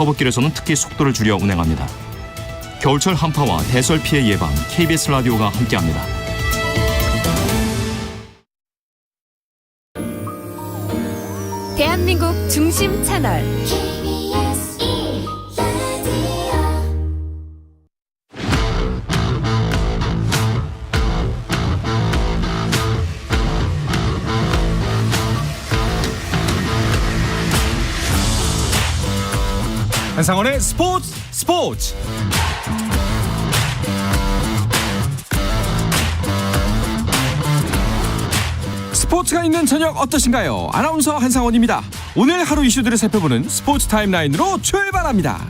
터벅길에서는 특히 속도를 줄여 운행합니다. 겨울철 한파와 대설 피해 예방, KBS 라디오가 함께합니다. 대한민국 중심 채널 한상원의 스포츠. 스포츠가 있는 저녁 어떠신가요? 아나운서 한상원입니다. 오늘 하루 이슈들을 살펴보는 스포츠 타임라인으로 출발합니다.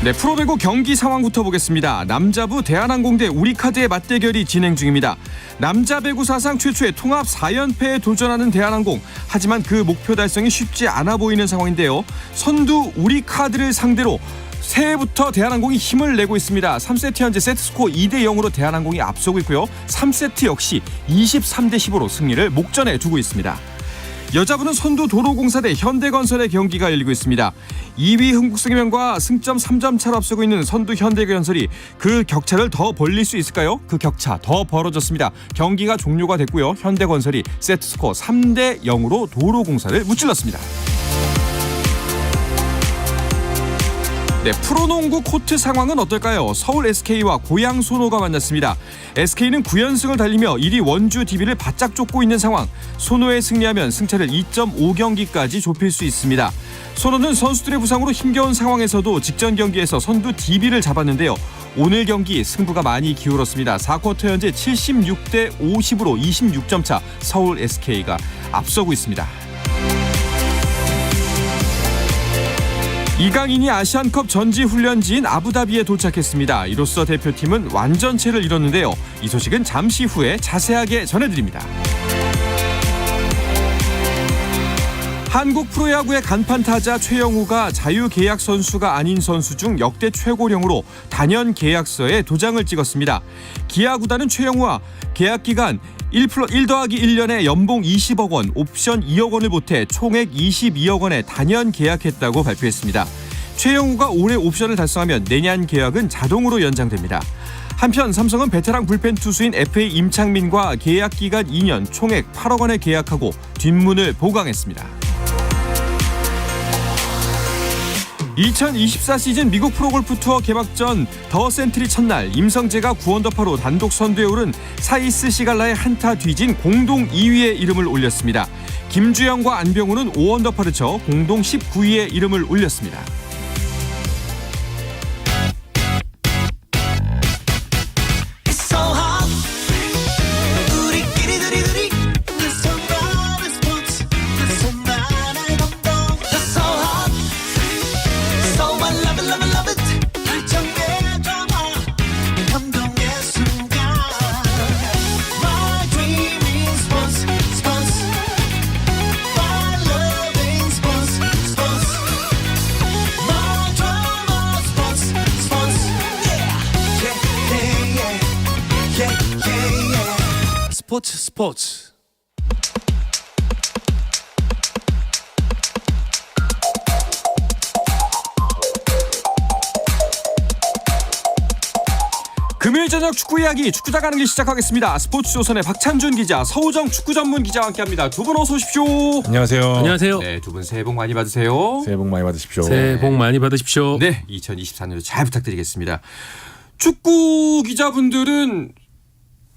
네, 프로배구 경기 상황부터 보겠습니다. 남자부 대한항공 대 우리카드의 맞대결이 진행 중입니다. 남자 배구 사상 최초의 통합 4연패에 도전하는 대한항공. 하지만 그 목표 달성이 쉽지 않아 보이는 상황인데요. 선두 우리카드를 상대로 새해부터 대한항공이 힘을 내고 있습니다. 3세트 현재 세트스코어 2대0으로 대한항공이 앞서고 있고요. 3세트 역시 23대 10으로 승리를 목전에 두고 있습니다. 여자부는 선두 도로공사 대 현대건설의 경기가 열리고 있습니다. 2위 흥국생명과 승점 3점 차로 앞서고 있는 선두 현대건설이 그 격차를 더 벌릴 수 있을까요? 그 격차 더 벌어졌습니다. 경기가 종료가 됐고요. 현대건설이 세트스코어 3대 0으로 도로공사를 무찔렀습니다. 네, 프로농구 코트 상황은 어떨까요? 서울 SK와 고양 소노가 만났습니다. SK는 9연승을 달리며 1위 원주 DB를 바짝 쫓고 있는 상황. 소노에 승리하면 승차를 2.5경기까지 좁힐 수 있습니다. 소노는 선수들의 부상으로 힘겨운 상황에서도 직전 경기에서 선두 DB를 잡았는데요. 오늘 경기 승부가 많이 기울었습니다. 4쿼터 현재 76대 50으로 26점 차 서울 SK가 앞서고 있습니다. 이강인이 아시안컵 전지훈련지인 아부다비에 도착했습니다. 이로써 대표팀은 완전체를 이뤘는데요. 이 소식은 잠시 후에 자세하게 전해드립니다. 한국 프로야구의 간판 타자 최영우가 자유계약 선수가 아닌 선수 중 역대 최고령으로 단연 계약서에 도장을 찍었습니다. 기아 구단은 최영우와 계약 기간 1+1+1년에 연봉 20억 원, 옵션 2억 원을 보태 총액 22억 원에 단연 계약했다고 발표했습니다. 최영우가 올해 옵션을 달성하면 내년 계약은 자동으로 연장됩니다. 한편 삼성은 베테랑 불펜 투수인 FA 임창민과 계약 기간 2년 총액 8억 원에 계약하고 뒷문을 보강했습니다. 2024 시즌 미국 프로골프 투어 개막전 더 센트리 첫날 임성재가 9언더파로 단독 선두에 오른 사이스 시갈라의 한타 뒤진 공동 2위에 이름을 올렸습니다. 김주영과 안병우는 5언더파를 쳐 공동 19위에 이름을 올렸습니다. 스포츠. 금요일 저녁 축구 이야기 축구자 가는 길 시작하겠습니다. 스포츠조선의 박찬준 기자, 서우정 축구 전문 기자와 함께합니다. 두 분 어서 오십시오. 안녕하세요. 안녕하세요. 네, 두 분 새해 복 많이 받으세요. 새해 복 많이 받으십시오. 새해 복 많이 받으십시오. 네, 2024년도 잘 부탁드리겠습니다. 축구 기자분들은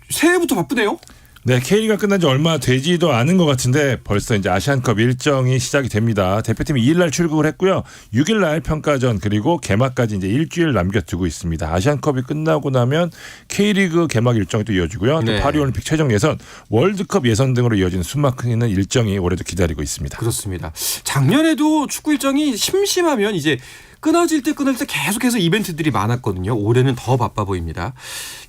새해부터 바쁘네요. 네, K리그가 끝난 지 얼마 되지도 않은 것 같은데 벌써 이제 아시안컵 일정이 시작이 됩니다. 대표팀이 2일날 출국을 했고요. 6일날 평가전 그리고 개막까지 이제 일주일 남겨두고 있습니다. 아시안컵이 끝나고 나면 K리그 개막 일정이 또 이어지고요. 또 네. 파리올림픽 최종 예선, 월드컵 예선 등으로 이어지는 숨막히는 일정이 올해도 기다리고 있습니다. 그렇습니다. 작년에도 축구 일정이 심심하면 이제 끊어질 때 계속해서 이벤트들이 많았거든요. 올해는 더 바빠 보입니다.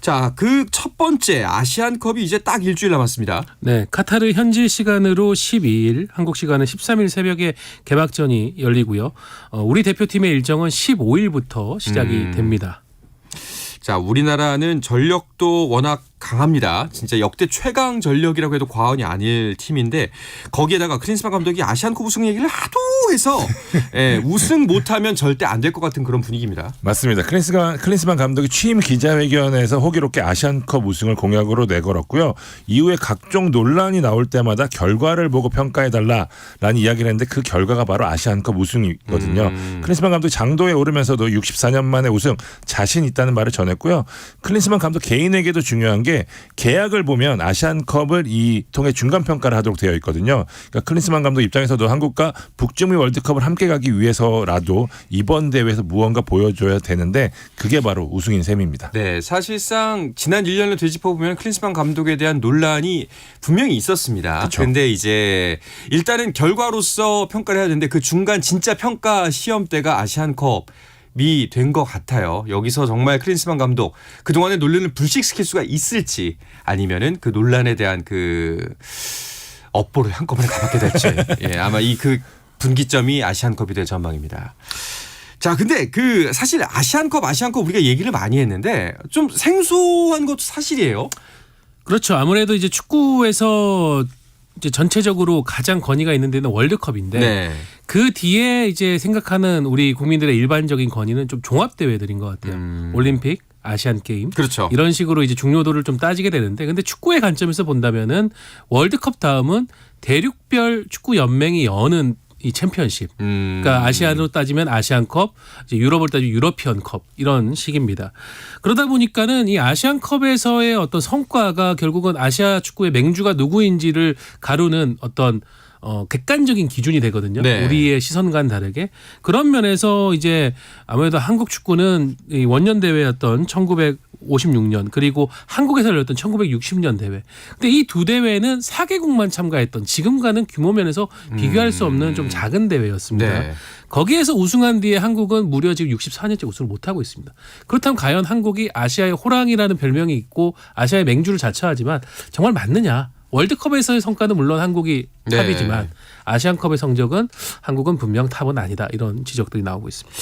자, 그 첫 번째 아시안컵이 이제 딱 일주일 남았습니다. 네, 카타르 현지 시간으로 12일, 한국 시간은 13일 새벽에 개막전이 열리고요. 우리 대표팀의 일정은 15일부터 시작이 됩니다. 자, 우리나라는 전력도 워낙 강합니다. 진짜 역대 최강 전력이라고 해도 과언이 아닐 팀인데 거기에다가 클린스만 감독이 아시안컵 우승 얘기를 하도 해서 예, 우승 못하면 절대 안 될 것 같은 그런 분위기입니다. 맞습니다. 클린스만 감독이 취임 기자회견에서 호기롭게 아시안컵 우승을 공약으로 내걸었고요. 이후에 각종 논란이 나올 때마다 결과를 보고 평가해달라라는 이야기를 했는데 그 결과가 바로 아시안컵 우승이거든요. 클린스만 감독이 장도에 오르면서도 64년 만에 우승 자신 있다는 말을 전했고요. 클린스만 감독 개인에게도 중요한 게 계약을 보면 아시안컵을 이 통해 중간 평가를 하도록 되어 있거든요. 그러니까 클린스만 감독 입장에서도 한국과 북중미 월드컵을 함께 가기 위해서라도 이번 대회에서 무언가 보여줘야 되는데 그게 바로 우승인 셈입니다. 네, 사실상 지난 1년을 되짚어보면 클린스만 감독에 대한 논란이 분명히 있었습니다. 그런데 이제 일단은 결과로서 평가를 해야 되는데 그 중간 진짜 평가 시험 때가 아시안컵 이 된 것 같아요. 여기서 정말 클린스만 감독 그동안의 논란을 불식시킬 수가 있을지 아니면은 그 논란에 대한 그 업보를 한꺼번에 다 받게 될지 예, 아마 이 그 분기점이 아시안컵이 될 전망입니다. 자, 근데 그 사실 아시안컵 우리가 얘기를 많이 했는데 좀 생소한 것도 사실이에요. 그렇죠. 아무래도 이제 축구에서 이제 전체적으로 가장 권위가 있는 데는 월드컵인데 네. 그 뒤에 이제 생각하는 우리 국민들의 일반적인 권위는 좀 종합 대회들인 것 같아요. 올림픽, 아시안 게임 그렇죠. 이런 식으로 이제 중요도를 좀 따지게 되는데 근데 축구의 관점에서 본다면은 월드컵 다음은 대륙별 축구 연맹이 여는 이 챔피언십. 그러니까 아시아로 따지면 아시안컵, 이제 유럽을 따지면 유러피언컵 이런 식입니다. 그러다 보니까는 이 아시안컵에서의 어떤 성과가 결국은 아시아 축구의 맹주가 누구인지를 가르는 어떤 객관적인 기준이 되거든요. 네. 우리의 시선과는 다르게. 그런 면에서 이제 아무래도 한국 축구는 이 원년 대회였던 1956년 그리고 한국에서 열렸던 1960년 대회. 근데 이 두 대회는 4개국만 참가했던 지금과는 규모 면에서 비교할 수 없는 좀 작은 대회였습니다. 네. 거기에서 우승한 뒤에 한국은 무려 지금 64년째 우승을 못하고 있습니다. 그렇다면 과연 한국이 아시아의 호랑이라는 별명이 있고 아시아의 맹주를 자처하지만 정말 맞느냐? 월드컵에서의 성과는 물론 한국이 네. 탑이지만 아시안컵의 성적은 한국은 분명 탑은 아니다. 이런 지적들이 나오고 있습니다.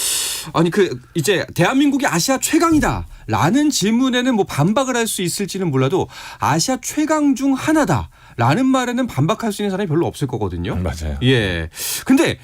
아니 그 이제 대한민국이 아시아 최강이다라는 질문에는 뭐 반박을 할 수 있을지는 몰라도 아시아 최강 중 하나다라는 말에는 반박할 수 있는 사람이 별로 없을 거거든요. 맞아요. 예. 근데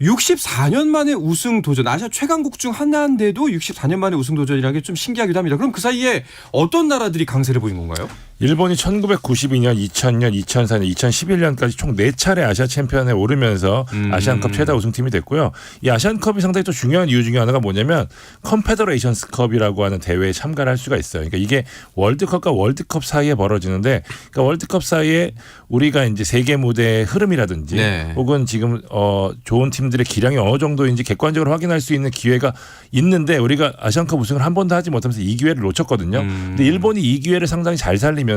64년 만에 우승 도전, 아시아 최강국 중 하나인데도 64년 만에 우승 도전이라는 게 좀 신기하기도 합니다. 그럼 그 사이에 어떤 나라들이 강세를 보인 건가요? 일본이 1992년, 2000년, 2004년, 2011년까지 총 4차례 아시아 챔피언에 오르면서 아시안컵 최다 우승팀이 됐고요. 이 아시안컵이 상당히 또 중요한 이유 중에 하나가 뭐냐면 컨페더레이션스컵이라고 하는 대회에 참가를 할 수가 있어요. 그러니까 이게 월드컵과 월드컵 사이에 벌어지는데 그러니까 월드컵 사이에 우리가 이제 세계 무대의 흐름이라든지 네. 혹은 지금 좋은 팀들의 기량이 어느 정도인지 객관적으로 확인할 수 있는 기회가 있는데 우리가 아시안컵 우승을 한 번도 하지 못하면서 이 기회를 놓쳤거든요. 근데 일본이 이 기회를 상당히 잘 살리면서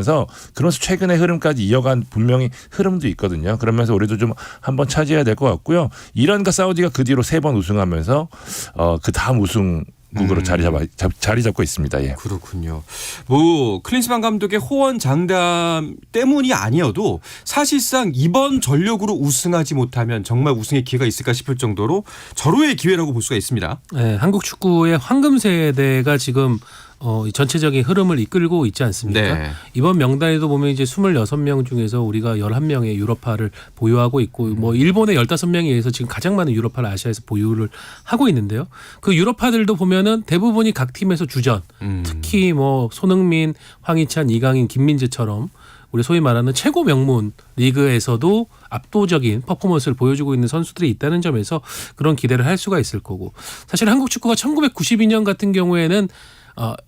그러면서 최근의 흐름까지 이어간 분명히 흐름도 있거든요. 그러면서 우리도 좀 한번 차지해야 될 것 같고요. 이란과 사우디가 그 뒤로 3번 우승하면서 그 다음 우승국으로 자리 잡고 있습니다. 예. 그렇군요. 뭐 클린스만 감독의 호언 장담 때문이 아니어도 사실상 이번 전력으로 우승하지 못하면 정말 우승의 기회가 있을까 싶을 정도로 절호의 기회라고 볼 수가 있습니다. 네, 한국 축구의 황금 세대가 지금 이 전체적인 흐름을 이끌고 있지 않습니까? 네. 이번 명단에도 보면 이제 26명 중에서 우리가 11명의 유럽파를 보유하고 있고 뭐 일본의 15명에 의해서 지금 가장 많은 유럽파를 아시아에서 보유를 하고 있는데요. 그 유럽파들도 보면은 대부분이 각 팀에서 주전. 특히 뭐 손흥민, 황희찬, 이강인, 김민재처럼 우리 소위 말하는 최고 명문 리그에서도 압도적인 퍼포먼스를 보여주고 있는 선수들이 있다는 점에서 그런 기대를 할 수가 있을 거고. 사실 한국 축구가 1992년 같은 경우에는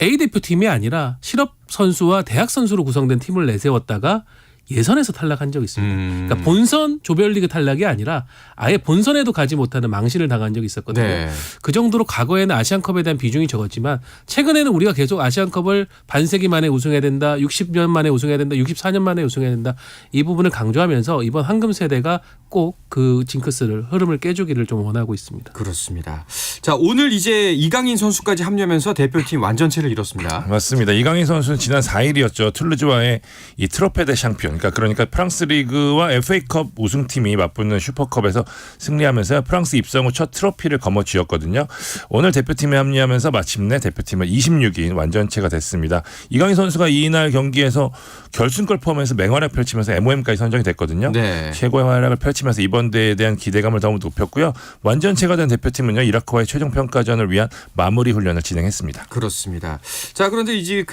A 대표팀이 아니라 실업 선수와 대학 선수로 구성된 팀을 내세웠다가 예선에서 탈락한 적이 있습니다. 그러니까 본선 조별리그 탈락이 아니라 아예 본선에도 가지 못하는 망신을 당한 적이 있었거든요. 네. 그 정도로 과거에는 아시안컵에 대한 비중이 적었지만 최근에는 우리가 계속 아시안컵을 반세기 만에 우승해야 된다. 60년 만에 우승해야 된다. 64년 만에 우승해야 된다. 이 부분을 강조하면서 이번 황금 세대가 꼭 그 징크스를 흐름을 깨주기를 좀 원하고 있습니다. 그렇습니다. 자, 오늘 이제 이강인 선수까지 합류하면서 대표팀 완전체를 이뤘습니다. 맞습니다. 이강인 선수는 지난 4일이었죠. 툴루즈와의 이 트로페 대 샹피온 그러니까 프랑스 리그와 FA컵 우승팀이 맞붙는 슈퍼컵에서 승리하면서 프랑스 입성 후 첫 트로피를 거머쥐었거든요. 오늘 대표팀에 합류하면서 마침내 대표팀은 26인 완전체가 됐습니다. 이강인 선수가 이날 경기에서 결승골 포함해서 맹활약 펼치면서 MOM까지 선정이 됐거든요. 네. 최고의 활약을 펼치면서 이번 대회에 대한 기대감을 너무 높였고요. 완전체가 된 대표팀은요. 이라크와의 최종 평가전을 위한 마무리 훈련을 진행했습니다. 그렇습니다. 자, 그런데 이제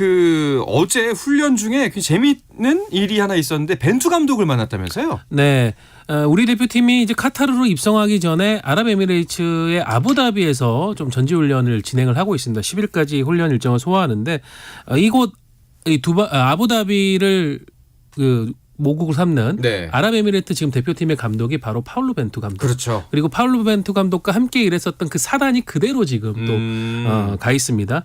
어제 훈련 중에 재미있는 일이 하나 있었는데 벤투 감독을 만났다면서요? 네. 우리 대표팀이 이제 카타르로 입성하기 전에 아랍에미레이트의 아부다비에서 좀 전지훈련을 진행을 하고 있습니다. 10일까지 훈련 일정을 소화하는데 이곳 아부다비를 모국을 삼는 네. 아랍에미레이트 지금 대표팀의 감독이 바로 파울로 벤투 감독. 그렇죠. 그리고 파울로 벤투 감독과 함께 일했었던 그 사단이 그대로 지금 또 가 있습니다.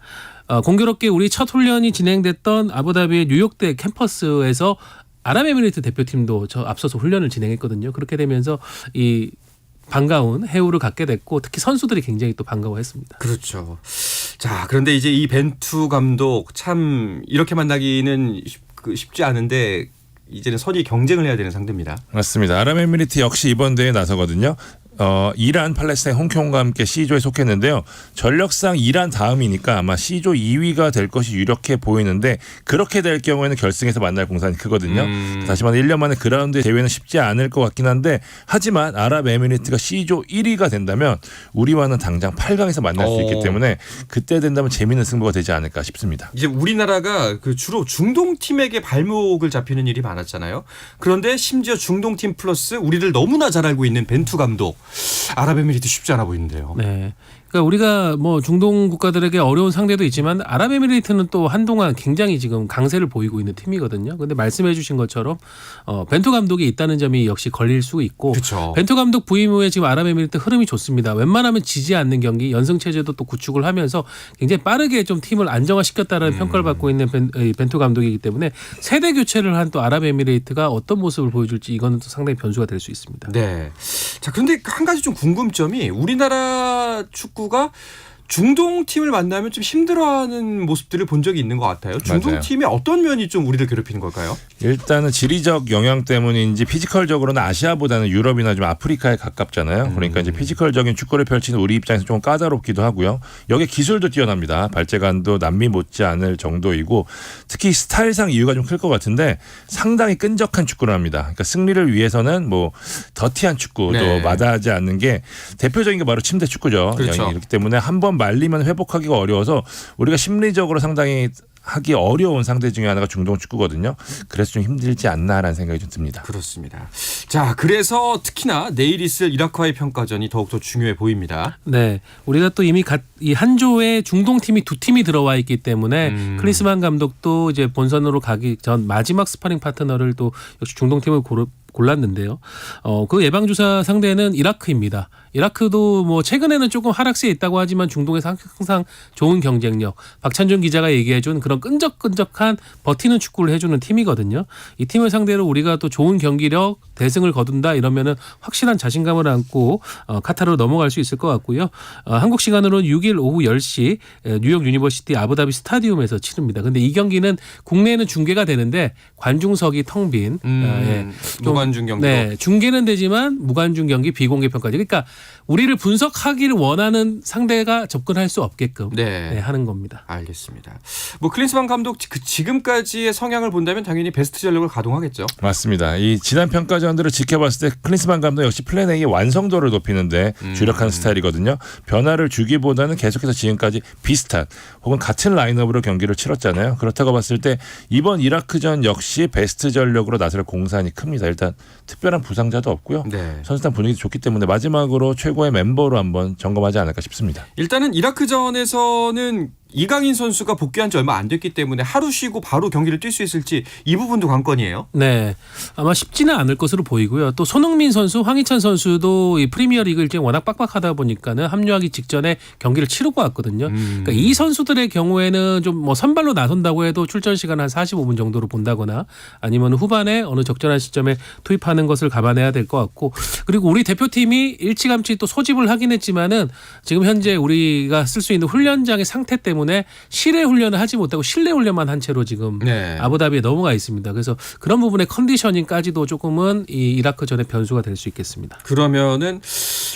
공교롭게 우리 첫 훈련이 진행됐던 아부다비의 뉴욕대 캠퍼스에서 아랍에미레이트 대표팀도 앞서서 훈련을 진행했거든요. 그렇게 되면서 이 반가운 해우를 갖게 됐고 특히 선수들이 굉장히 또 반가워했습니다. 그렇죠. 자, 그런데 이제 이 벤투 감독 참 이렇게 만나기는 쉽지 않은데 이제는 선의 경쟁을 해야 되는 상대입니다. 맞습니다. 아랍에미리트 역시 이번 대회에 나서거든요. 이란, 팔레스타인, 홍콩과 함께 C조에 속했는데요. 전력상 이란 다음이니까 아마 C조 2위가 될 것이 유력해 보이는데 그렇게 될 경우에는 결승에서 만날 공산이 크거든요. 다시 말해 1년 만에 그라운드 대회는 쉽지 않을 것 같긴 한데 하지만 아랍에미리트가 C조 1위가 된다면 우리와는 당장 8강에서 만날 수 있기 때문에 그때 된다면 재미있는 승부가 되지 않을까 싶습니다. 이제 우리나라가 주로 중동 팀에게 발목을 잡히는 일이 많았잖아요. 그런데 심지어 중동 팀 플러스 우리를 너무나 잘 알고 있는 벤투 감독. 아랍에미리트 쉽지 않아 보이는데요. 네. 그러니까 우리가 뭐 중동 국가들에게 어려운 상대도 있지만 아랍에미레이트는 또 한동안 굉장히 지금 강세를 보이고 있는 팀이거든요. 그런데 말씀해 주신 것처럼 벤투 감독이 있다는 점이 역시 걸릴 수 있고 그렇죠. 벤투 감독 부임 후에 지금 아랍에미레이트 흐름이 좋습니다. 웬만하면 지지 않는 경기 연승 체제도 또 구축을 하면서 굉장히 빠르게 좀 팀을 안정화시켰다는 평가를 받고 있는 벤투 감독이기 때문에 세대 교체를 한 또 아랍에미레이트가 어떤 모습을 보여줄지 이거는 또 상당히 변수가 될 수 있습니다. 네. 자, 그런데 한 가지 좀 궁금점이 우리나라 축구가 중동 팀을 만나면 좀 힘들어하는 모습들을 본 적이 있는 것 같아요. 중동 맞아요. 팀의 어떤 면이 좀 우리를 괴롭히는 걸까요? 일단은 지리적 영향 때문인지 피지컬적으로는 아시아보다는 유럽이나 좀 아프리카에 가깝잖아요. 그러니까 이제 피지컬적인 축구를 펼치는 우리 입장에서 좀 까다롭기도 하고요. 여기에 기술도 뛰어납니다. 발재간도 남미 못지않을 정도이고 특히 스타일상 이유가 좀 클 것 같은데 상당히 끈적한 축구를 합니다. 그러니까 승리를 위해서는 뭐 더티한 축구도 네. 마다하지 않는 게 대표적인 게 바로 침대 축구죠. 그렇죠. 그렇기 때문에 한번 말리면 회복하기가 어려워서 우리가 심리적으로 상당히 하기 어려운 상대 중에 하나가 중동 축구거든요. 그래서 좀 힘들지 않나라는 생각이 좀 듭니다. 그렇습니다. 자, 그래서 특히나 내일 있을 이라크와의 평가전이 더욱더 중요해 보입니다. 네, 우리가 또 이미 이 한 조에 중동 팀이 두 팀이 들어와 있기 때문에 클린스만 감독도 이제 본선으로 가기 전 마지막 스파링 파트너를 또 역시 중동 팀을 골랐는데요. 그 예방주사 상대는 이라크입니다. 이라크도 뭐 최근에는 조금 하락세에 있다고 하지만 중동에서 항상 좋은 경쟁력. 박찬준 기자가 얘기해준 그런 끈적끈적한 버티는 축구를 해주는 팀이거든요. 이 팀을 상대로 우리가 또 좋은 경기력, 대승을 거둔다 이러면은 확실한 자신감을 안고 카타르로 넘어갈 수 있을 것 같고요. 한국 시간으로 6일 오후 10시 뉴욕 유니버시티 아부다비 스타디움에서 치릅니다. 근데 이 경기는 국내에는 중계가 되는데 관중석이 텅 빈 무관중 경기로. 네, 중계는 되지만 무관중 경기 비공개 평가제. 그러니까 우리를 분석하기를 원하는 상대가 접근할 수 없게끔 네. 하는 겁니다. 알겠습니다. 뭐 클린스만 감독 지금까지의 성향을 본다면 당연히 베스트 전력을 가동하겠죠. 맞습니다. 이 지난 평가전들을 지켜봤을 때 클린스만 감독 역시 플랜 A의 완성도를 높이는데 주력하는 스타일이거든요. 변화를 주기보다는 계속해서 지금까지 비슷한 혹은 같은 라인업으로 경기를 치렀잖아요. 그렇다고 봤을 때 이번 이라크전 역시 베스트 전력으로 나설 공산이 큽니다. 일단 특별한 부상자도 없고요. 네. 선수단 분위기도 좋기 때문에 마지막으로 최고의 멤버로 한번 점검하지 않을까 싶습니다. 일단은 이라크전에서는 이강인 선수가 복귀한 지 얼마 안 됐기 때문에 하루 쉬고 바로 경기를 뛸 수 있을지 이 부분도 관건이에요. 네, 아마 쉽지는 않을 것으로 보이고요. 또 손흥민 선수, 황희찬 선수도 이 프리미어리그 일정이 워낙 빡빡하다 보니까는 합류하기 직전에 경기를 치르고 왔거든요. 그러니까 이 선수들의 경우에는 좀 뭐 선발로 나선다고 해도 출전 시간 한 45분 정도로 본다거나 아니면 후반에 어느 적절한 시점에 투입하는 것을 감안해야 될 것 같고 그리고 우리 대표팀이 일찌감치 또 소집을 하긴 했지만은 지금 현재 우리가 쓸 수 있는 훈련장의 상태 때문에 때문에 실외 훈련을 하지 못하고 실내 훈련만 한 채로 지금 네. 아부다비에 넘어가 있습니다. 그래서 그런 부분의 컨디셔닝까지도 조금은 이 이라크전의 변수가 될 수 있겠습니다. 그러면은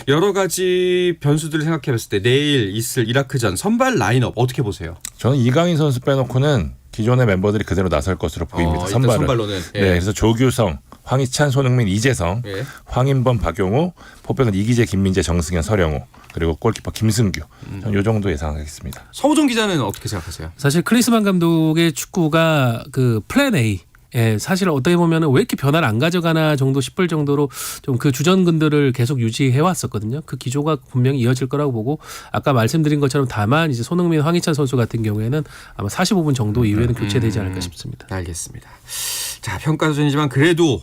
여러 가지 변수들을 생각해봤을 때 내일 있을 이라크전 선발 라인업 어떻게 보세요? 저는 이강인 선수 빼놓고는 기존의 멤버들이 그대로 나설 것으로 보입니다. 일단 선발은. 선발로는 예. 네, 그래서 조규성, 황희찬, 손흥민, 이재성, 예. 황인범, 박용호, 포백은 이기재, 김민재, 정승현, 서령호, 그리고 골키퍼 김승규. 저는 이 정도 예상하겠습니다. 서우정 기자는 어떻게 생각하세요? 사실 클리스만 감독의 축구가 그 플랜 A 사실 어떻게 보면 왜 이렇게 변화를 안 가져가나 정도 싶을 정도로 좀 그 주전근들을 계속 유지해 왔었거든요. 그 기조가 분명히 이어질 거라고 보고 아까 말씀드린 것처럼 다만 이제 손흥민, 황희찬 선수 같은 경우에는 아마 45분 정도 이후에는 교체되지 않을까 싶습니다. 알겠습니다. 자, 평가전이지만 그래도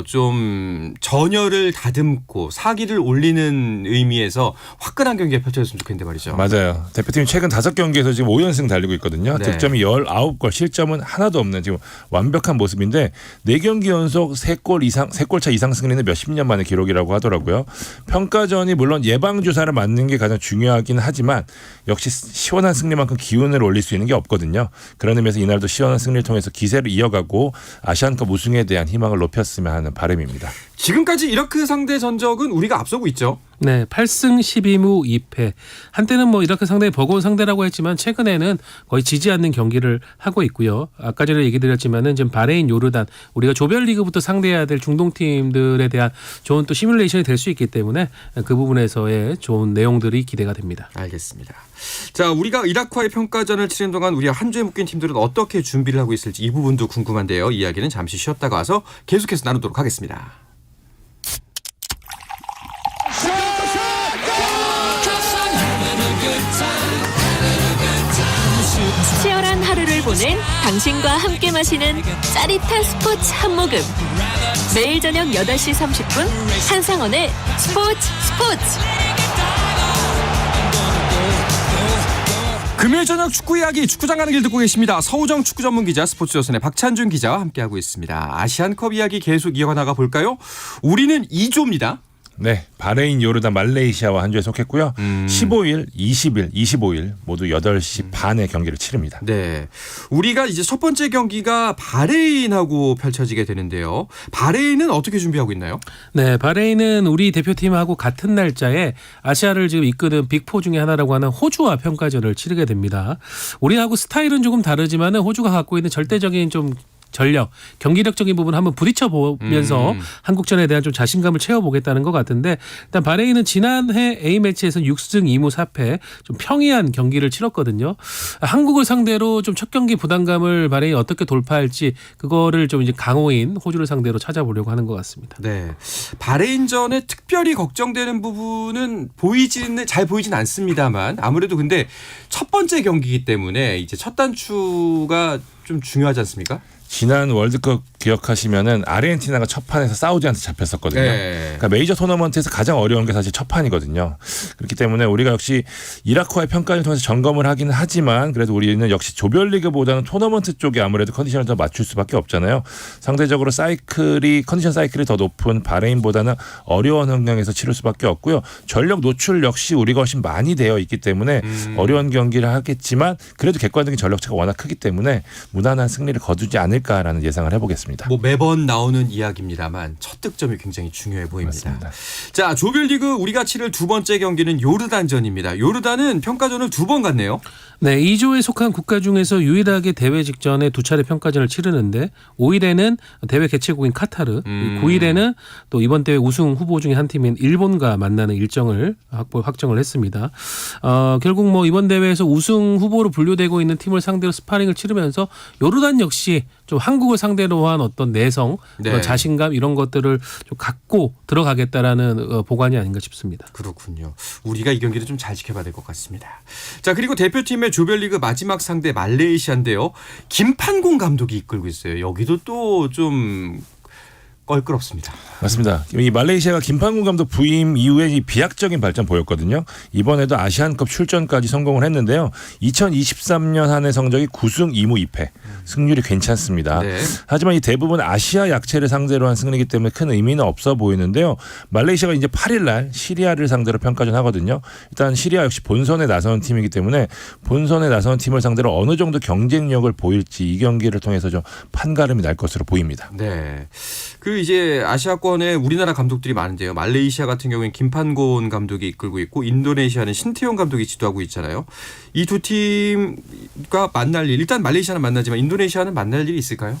좀 전열을 다듬고 사기를 올리는 의미에서 화끈한 경기가 펼쳐졌으면 좋겠는데 말이죠. 맞아요. 대표팀이 최근 5경기에서 지금 5연승 달리고 있거든요. 네. 득점이 19골, 실점은 하나도 없는 지금 완벽한 모습인데 4경기 연속 3골 차 이상 승리는 몇십 년 만의 기록이라고 하더라고요. 평가전이 물론 예방주사를 맞는 게 가장 중요하긴 하지만 역시 시원한 승리만큼 기운을 올릴 수 있는 게 없거든요. 그런 의미에서 이날도 시원한 승리를 통해서 기세를 이어가고 아시안컵 우승에 대한 희망을 높였으면 하는 바람입니다. 지금까지 이라크 상대 전적은 우리가 앞서고 있죠. 네, 8승 12무 2패. 한때는 뭐 이라크 상당히 버거운 상대라고 했지만 최근에는 거의 지지 않는 경기를 하고 있고요. 아까 전에 얘기 드렸지만은 지금 바레인, 요르단 우리가 조별리그부터 상대해야 될 중동 팀들에 대한 좋은 또 시뮬레이션이 될 수 있기 때문에 그 부분에서의 좋은 내용들이 기대가 됩니다. 알겠습니다. 자, 우리가 이라크와의 평가전을 치는 동안 우리가 한 주에 묶인 팀들은 어떻게 준비를 하고 있을지 이 부분도 궁금한데요. 이야기는 잠시 쉬었다가 와서 계속해서 나누도록 하겠습니다. 치열한 하루를 보낸 당신과 함께 마시는 짜릿한 스포츠 한 모금. 매일 저녁 8시 30분 한상원의 스포츠. 금요일 저녁 축구 이야기 축구장 가는 길 듣고 계십니다. 서우정 축구 전문 기자 스포츠조선의 박찬준 기자와 함께하고 있습니다. 아시안컵 이야기 계속 이어가 나가 볼까요? 우리는 2조입니다. 네, 바레인, 요르단, 말레이시아와 한 주에 속했고요. 15일, 20일, 25일 모두 8시 반에 경기를 치릅니다. 네, 우리가 이제 첫 번째 경기가 바레인하고 펼쳐지게 되는데요. 바레인은 어떻게 준비하고 있나요? 네, 바레인은 우리 대표팀하고 같은 날짜에 아시아를 지금 이끄는 빅4 중에 하나라고 하는 호주와 평가전을 치르게 됩니다. 우리하고 스타일은 조금 다르지만 호주가 갖고 있는 절대적인 좀 전력, 경기력적인 부분 한번 부딪혀 보면서 한국전에 대한 좀 자신감을 채워보겠다는 것 같은데 일단 바레인은 지난해 A매치에서 6승 2무 4패 좀 평이한 경기를 치렀거든요. 한국을 상대로 좀 첫 경기 부담감을 바레인이 어떻게 돌파할지 그거를 좀 이제 강호인 호주를 상대로 찾아보려고 하는 것 같습니다. 네, 바레인전에 특별히 걱정되는 부분은 잘 보이진 않습니다만 아무래도 근데 첫 번째 경기이기 때문에 이제 첫 단추가 좀 중요하지 않습니까? 지난 월드컵 기억하시면은 아르헨티나가 첫 판에서 사우디한테 잡혔었거든요. 네. 그러니까 메이저 토너먼트에서 가장 어려운 게 사실 첫 판이거든요. 그렇기 때문에 우리가 역시 이라크와의 평가를 통해서 점검을 하기는 하지만 그래도 우리는 역시 조별리그보다는 토너먼트 쪽에 아무래도 컨디션을 더 맞출 수밖에 없잖아요. 상대적으로 컨디션 사이클이 더 높은 바레인보다는 어려운 환경에서 치를 수밖에 없고요. 전력 노출 역시 우리가 훨씬 많이 되어 있기 때문에 어려운 경기를 하겠지만 그래도 객관적인 전력차가 워낙 크기 때문에 무난한 승리를 거두지 않을까라는 예상을 해보겠습니다. 뭐 매번 나오는 이야기입니다만 첫 득점이 굉장히 중요해 보입니다. 맞습니다. 자, 조별리그 우리가 치를 두 번째 경기는 요르단전입니다. 요르단은 평가전을 2번 갔네요. 네, 2조에 속한 국가 중에서 유일하게 대회 직전에 2차례 평가전을 치르는데 5일에는 대회 개최국인 카타르, 9일에는 또 이번 대회 우승 후보 중에 한 팀인 일본과 만나는 일정을 확정을 했습니다. 결국 뭐 이번 대회에서 우승 후보로 분류되고 있는 팀을 상대로 스파링을 치르면서 요르단 역시 좀 한국을 상대로 한 어떤 내성, 네. 자신감 이런 것들을 좀 갖고 들어가겠다라는 보관이 아닌가 싶습니다. 그렇군요. 우리가 이 경기를 좀 잘 지켜봐야 될 것 같습니다. 자, 그리고 대표팀의 조별리그 마지막 상대 말레이시아인데요. 김판공 감독이 이끌고 있어요. 여기도 또 좀 껄끄럽습니다. 맞습니다. 이 말레이시아가 김판군 감독 부임 이후에 이 비약적인 발전 보였거든요. 이번에도 아시안컵 출전까지 성공을 했는데요. 2023년 한 해 성적이 9승 2무 2패. 승률이 괜찮습니다. 네. 하지만 이 대부분 아시아 약체를 상대로 한 승리이기 때문에 큰 의미는 없어 보이는데요. 말레이시아가 이제 8일 날 시리아를 상대로 평가전 하거든요. 일단 시리아 역시 본선에 나서는 팀이기 때문에 본선에 나서는 팀을 상대로 어느 정도 경쟁력을 보일지 이 경기를 통해서 좀 판가름이 날 것으로 보입니다. 네. 그 이제 아시아권에 우리나라 감독들이 많은데요. 말레이시아 같은 경우에는 김판곤 감독이 이끌고 있고 인도네시아는 신태용 감독이 지도하고 있잖아요. 이 두 팀과 만날 일, 일단 말레이시아는 만나지만 인도네시아는 만날 일이 있을까요?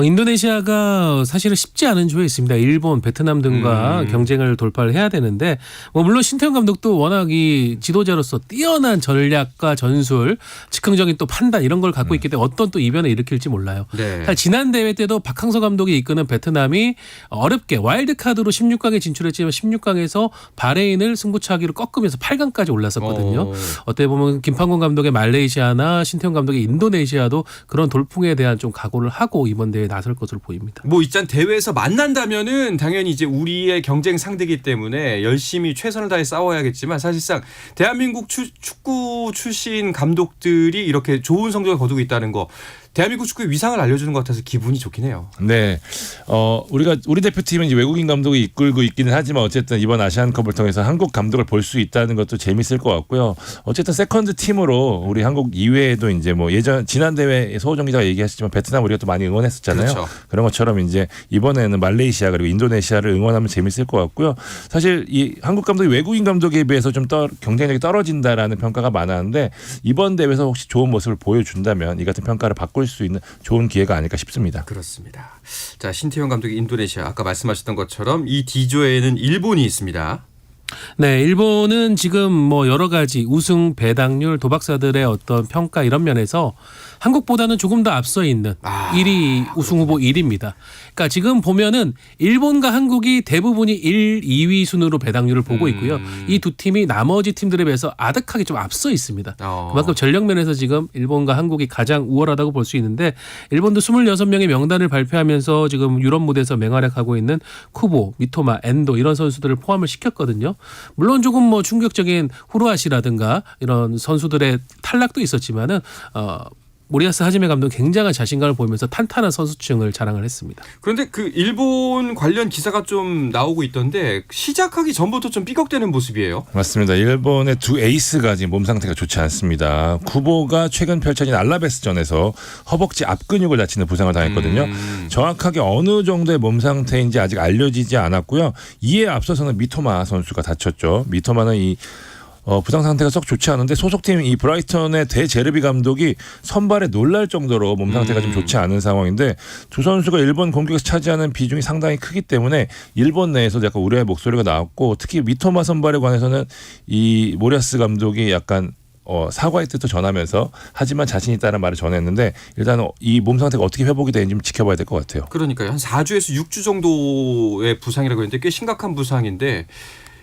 인도네시아가 사실은 쉽지 않은 조에 있습니다. 일본, 베트남 등과 경쟁을 돌파를 해야 되는데 뭐 물론 신태용 감독도 워낙 이 지도자로서 뛰어난 전략과 전술, 즉흥적인 또 판단 이런 걸 갖고 있기 때문에 어떤 또 이변을 일으킬지 몰라요. 네. 사실 지난 대회 때도 박항서 감독이 이끄는 베트남이 어렵게 와일드카드로 16강에 진출했지만 16강에서 바레인을 승부차기로 꺾으면서 8강까지 올랐었거든요. 어떻게 보면 김판곤 감독의 말레이시아나 신태용 감독의 인도네시아도 그런 돌풍에 대한 좀 각오를 하고 이번 대회에 나설 것으로 보입니다. 뭐 일단 대회에서 만난다면은 당연히 이제 우리의 경쟁 상대이기 때문에 열심히 최선을 다해 싸워야겠지만 사실상 대한민국 축구 출신 감독들이 이렇게 좋은 성적을 거두고 있다는 거 대한민국 축구의 위상을 알려주는 것 같아서 기분이 좋긴 해요. 네, 우리 대표팀은 이제 외국인 감독이 이끌고 있기는 하지만 어쨌든 이번 아시안컵을 통해서 한국 감독을 볼 수 있다는 것도 재밌을 것 같고요. 어쨌든 세컨드 팀으로 우리 한국 이외에도 이제 뭐 지난 대회 소호정 기자가 얘기하셨지만 베트남 우리가 또 많이 응원했었잖아요. 그렇죠. 그런 것처럼 이제 이번에는 말레이시아 그리고 인도네시아를 응원하면 재밌을 것 같고요. 사실 이 한국 감독이 외국인 감독에 비해서 좀 경쟁력이 떨어진다라는 평가가 많았는데 이번 대회에서 혹시 좋은 모습을 보여준다면 이 같은 평가를 바꿀 수 있는 좋은 기회가 아닐까 싶습니다. 그렇습니다. 자, 신태용 감독의 인도네시아 아까 말씀하셨던 것처럼 이 D조에는 일본이 있습니다. 네, 일본은 지금 뭐 여러 가지 우승 배당률 도박사들의 어떤 평가 이런 면에서 한국보다는 조금 더 앞서 있는 1위 우승 후보 1위입니다. 그러니까 지금 보면은 일본과 한국이 대부분이 1, 2위 순으로 배당률을 보고 있고요. 이 두 팀이 나머지 팀들에 비해서 아득하게 좀 앞서 있습니다. 그만큼 전력 면에서 지금 일본과 한국이 가장 우월하다고 볼 수 있는데 일본도 26명의 명단을 발표하면서 지금 유럽 무대에서 맹활약하고 있는 쿠보, 미토마, 엔도 이런 선수들을 포함을 시켰거든요. 물론 조금 뭐 충격적인 후루아시라든가 이런 선수들의 탈락도 있었지만은 모리야스 하지메 감독은 굉장한 자신감을 보이면서 탄탄한 선수층을 자랑을 했습니다. 그런데 그 일본 관련 기사가 좀 나오고 있던데 시작하기 전부터 좀 삐걱대는 모습이에요. 맞습니다. 일본의 두 에이스가 지금 몸 상태가 좋지 않습니다. 쿠보가 최근 펼쳐진 알라베스전에서 허벅지 앞근육을 다치는 부상을 당했거든요. 정확하게 어느 정도의 몸 상태인지 아직 알려지지 않았고요. 이에 앞서서는 미토마 선수가 다쳤죠. 미토마는 이 부상 상태가 썩 좋지 않은데 소속팀 이 브라이턴의 대제르비 감독이 선발에 놀랄 정도로 몸 상태가 좀 좋지 않은 상황인데 두 선수가 일본 공격에서 차지하는 비중이 상당히 크기 때문에 일본 내에서도 약간 우려의 목소리가 나왔고 특히 미토마 선발에 관해서는 이 모리야스 감독이 약간 사과의 뜻도 전하면서 하지만 자신 있다는 말을 전했는데 일단 이 몸 상태가 어떻게 회복이 되는지 좀 지켜봐야 될 것 같아요. 그러니까요. 한 4주에서 6주 정도의 부상이라고 했는데 꽤 심각한 부상인데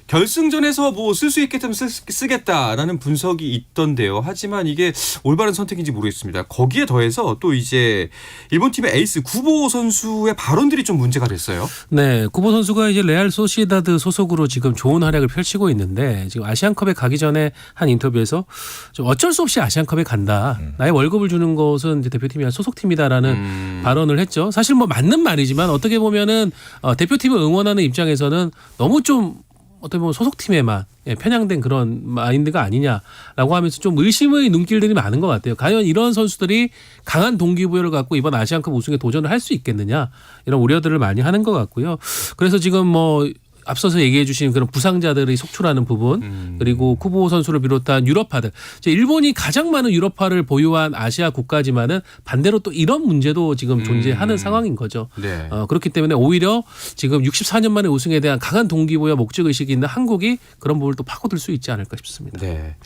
결승전에서 뭐 쓸 수 있겠다면 쓰겠다라는 분석이 있던데요. 하지만 이게 올바른 선택인지 모르겠습니다. 거기에 더해서 또 이제 일본 팀의 에이스 구보 선수의 발언들이 좀 문제가 됐어요. 네, 구보 선수가 이제 레알 소시에다드 소속으로 지금 좋은 활약을 펼치고 있는데 지금 아시안컵에 가기 전에 한 인터뷰에서 좀 어쩔 수 없이 아시안컵에 간다. 나의 월급을 주는 것은 이제 대표팀이 아니라 소속팀이다라는 발언을 했죠. 사실 뭐 맞는 말이지만 어떻게 보면은 대표팀을 응원하는 입장에서는 너무 좀 어떻게 보면 소속팀에만 편향된 그런 마인드가 아니냐라고 하면서 좀 의심의 눈길들이 많은 것 같아요. 과연 이런 선수들이 강한 동기부여를 갖고 이번 아시안컵 우승에 도전을 할 수 있겠느냐 이런 우려들을 많이 하는 것 같고요. 그래서 지금 뭐 앞서서 얘기해 주신 그런 부상자들이 속출하는 부분 그리고 쿠보 선수를 비롯한 유럽파들 일본이 가장 많은 유럽파를 보유한 아시아 국가지만은 반대로 또 이런 문제도 지금 존재하는 상황인 거죠. 네. 그렇기 때문에 오히려 지금 64년 만에 우승에 대한 강한 동기부여 목적의식이 있는 한국이 그런 부분을 또 파고들 수 있지 않을까 싶습니다. 네.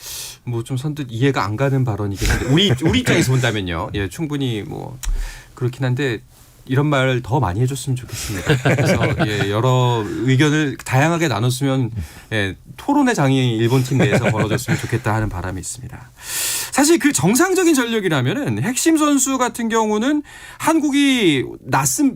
뭐 좀 선뜻 이해가 안 가는 발언이긴 한데 우리 입장에서 본다면요. 예, 충분히 뭐 그렇긴 한데 이런 말 더 많이 해줬으면 좋겠습니다. 그래서 예, 여러 의견을 다양하게 나눴으면 예, 토론의 장이 일본 팀 내에서 벌어졌으면 좋겠다 하는 바람이 있습니다. 사실 그 정상적인 전력이라면은 핵심 선수 같은 경우는 한국이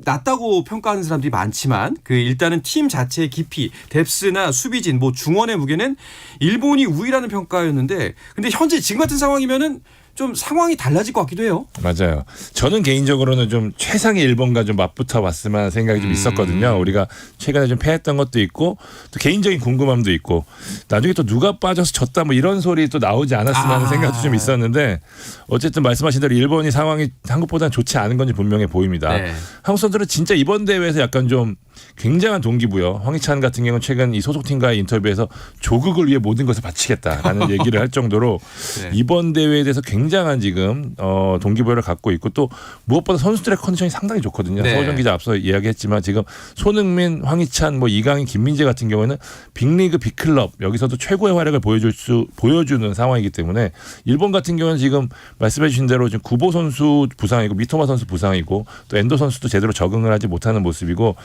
낮다고 평가하는 사람들이 많지만 그 일단은 팀 자체의 깊이, 뎁스나 수비진, 뭐 중원의 무게는 일본이 우위라는 평가였는데 근데 현재 지금 같은 상황이면은 좀 상황이 달라질 것 같기도 해요. 맞아요. 저는 개인적으로는 좀 최상의 일본과 좀 맞붙어 봤으면 하는 생각이 좀 있었거든요. 우리가 최근에 좀 패했던 것도 있고 또 개인적인 궁금함도 있고 나중에 또 누가 빠져서 졌다 뭐 이런 소리 또 나오지 않았으면 하는 생각도 좀 있었는데 어쨌든 말씀하신 대로 일본이 상황이 한국보다는 좋지 않은 건지 분명해 보입니다. 네. 한국 선수들은 진짜 이번 대회에서 약간 좀 굉장한 동기부여. 황희찬 같은 경우는 최근 이 소속팀과의 인터뷰에서 조국을 위해 모든 것을 바치겠다라는 얘기를 할 정도로 네. 이번 대회에 대해서 굉장한 지금 동기부여를 갖고 있고 또 무엇보다 선수들의 컨디션이 상당히 좋거든요. 네. 서호정 기자 앞서 이야기했지만 지금 손흥민, 황희찬, 뭐 이강인, 김민재 같은 경우에는 빅리그, 빅클럽 여기서도 최고의 활약을 보여주는 상황이기 때문에 일본 같은 경우는 지금 말씀해 주신 대로 지금 구보 선수 부상이고 미토마 선수 부상이고 또 엔도 선수도 제대로 적응을 하지 못하는 모습이고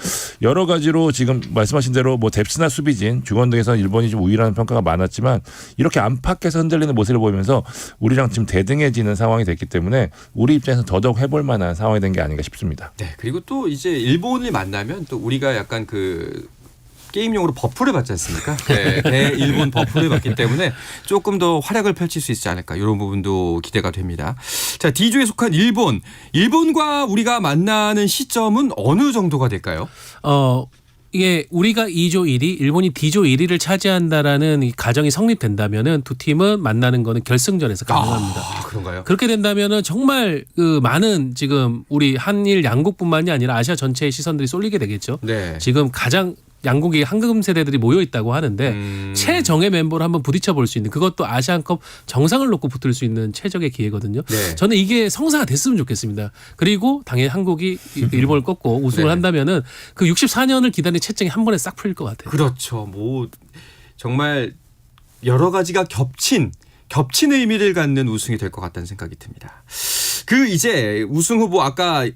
여러 가지로 지금 말씀하신 대로 뭐 뎁스나 수비진, 중원 등에서 일본이 좀 우위라는 평가가 많았지만 이렇게 안팎에서 흔들리는 모습을 보이면서 우리랑 지금 대등해지는 상황이 됐기 때문에 우리 입장에서 더더욱 해볼 만한 상황이 된 게 아닌가 싶습니다. 네. 그리고 또 이제 일본을 만나면 또 우리가 약간 그 게임용으로 버프를 받지 않습니까? 네, 대일본 버프를 받기 때문에 조금 더 활약을 펼칠 수 있지 않을까 이런 부분도 기대가 됩니다. 자, D조에 속한 일본과 우리가 만나는 시점은 어느 정도가 될까요? 이게 우리가 2조 1위, 일본이 D조 1위를 차지한다라는 이 가정이 성립된다면은 두 팀은 만나는 거는 결승전에서 가능합니다. 아, 그런가요? 그렇게 된다면은 정말 그 많은 지금 우리 한일 양국뿐만이 아니라 아시아 전체의 시선들이 쏠리게 되겠죠. 네. 지금 가장 양국이 황금 세대들이 모여 있다고 하는데 최정예 멤버로 한번 부딪혀 볼 수 있는 그것도 아시안컵 정상을 놓고 붙을 수 있는 최적의 기회거든요. 네. 저는 이게 성사가 됐으면 좋겠습니다. 그리고 당연히 한국이 일본을 꺾고 우승을 네. 한다면은 그 64년을 기다린 채증이 한 번에 싹 풀릴 것 같아요. 그렇죠. 뭐 정말 여러 가지가 겹친 의미를 갖는 우승이 될 것 같다는 생각이 듭니다. 그 이제 우승 후보 아까 1,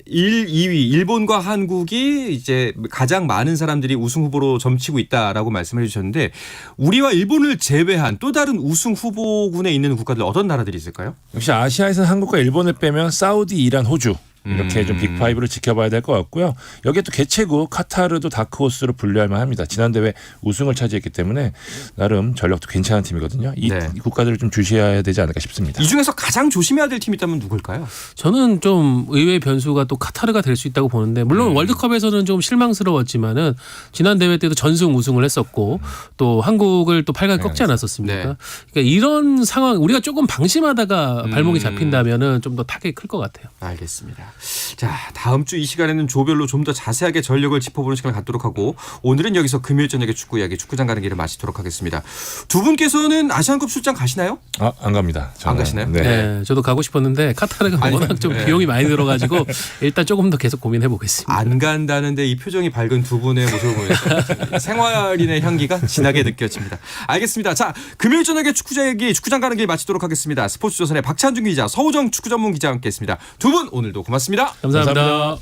2위 일본과 한국이 이제 가장 많은 사람들이 우승 후보로 점치고 있다라고 말씀해 주셨는데 우리와 일본을 제외한 또 다른 우승 후보군에 있는 국가들 어떤 나라들이 있을까요? 역시 아시아에서 한국과 일본을 빼면 사우디, 이란, 호주 이렇게 좀 빅5를 지켜봐야 될 것 같고요. 여기에 또 개최국 카타르도 다크호스로 분류할 만합니다. 지난 대회 우승을 차지했기 때문에 나름 전력도 괜찮은 팀이거든요. 이 네. 국가들을 좀 주시해야 되지 않을까 싶습니다. 이 중에서 가장 조심해야 될 팀이 있다면 누굴까요? 저는 좀 의외의 변수가 또 카타르가 될 수 있다고 보는데 물론 월드컵에서는 좀 실망스러웠지만은 지난 대회 때도 전승 우승을 했었고 또 한국을 또 8강 꺾지 않았었습니까? 네. 그러니까 이런 상황 우리가 조금 방심하다가 발목이 잡힌다면은 좀 더 타격이 클 것 같아요. 알겠습니다. 자, 다음 주 이 시간에는 조별로 좀 더 자세하게 전력을 짚어보는 시간을 갖도록 하고 오늘은 여기서 금요일 저녁에 축구 이야기 축구장 가는 길을 마치도록 하겠습니다. 두 분께서는 아시안컵 출장 가시나요? 안 갑니다. 저는. 안 가시나요? 네. 네, 저도 가고 싶었는데 카타르가 아니, 워낙 좀 네. 비용이 많이 들어가지고 일단 조금 더 계속 고민해 보겠습니다. 안 간다는데 이 표정이 밝은 두 분의 모습을 보면서 생활인의 향기가 진하게 느껴집니다. 알겠습니다. 자, 금요일 저녁에 축구장 가는 길 마치도록 하겠습니다. 스포츠조선의 박찬준 기자, 서우정 축구 전문 기자와 함께했습니다. 두 분 오늘도 고맙습니다. 감사합니다.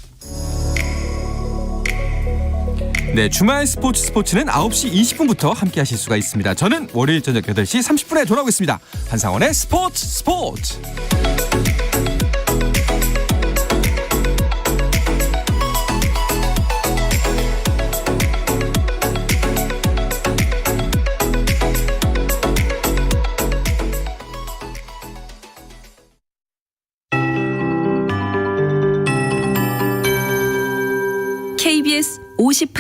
네, 주말 스포츠는 9시 20분부터 함께하실 수가 있습니다. 저는 월요일 저녁 8시 30분에 돌아오겠습니다. 한상원의 스포츠. KBS 58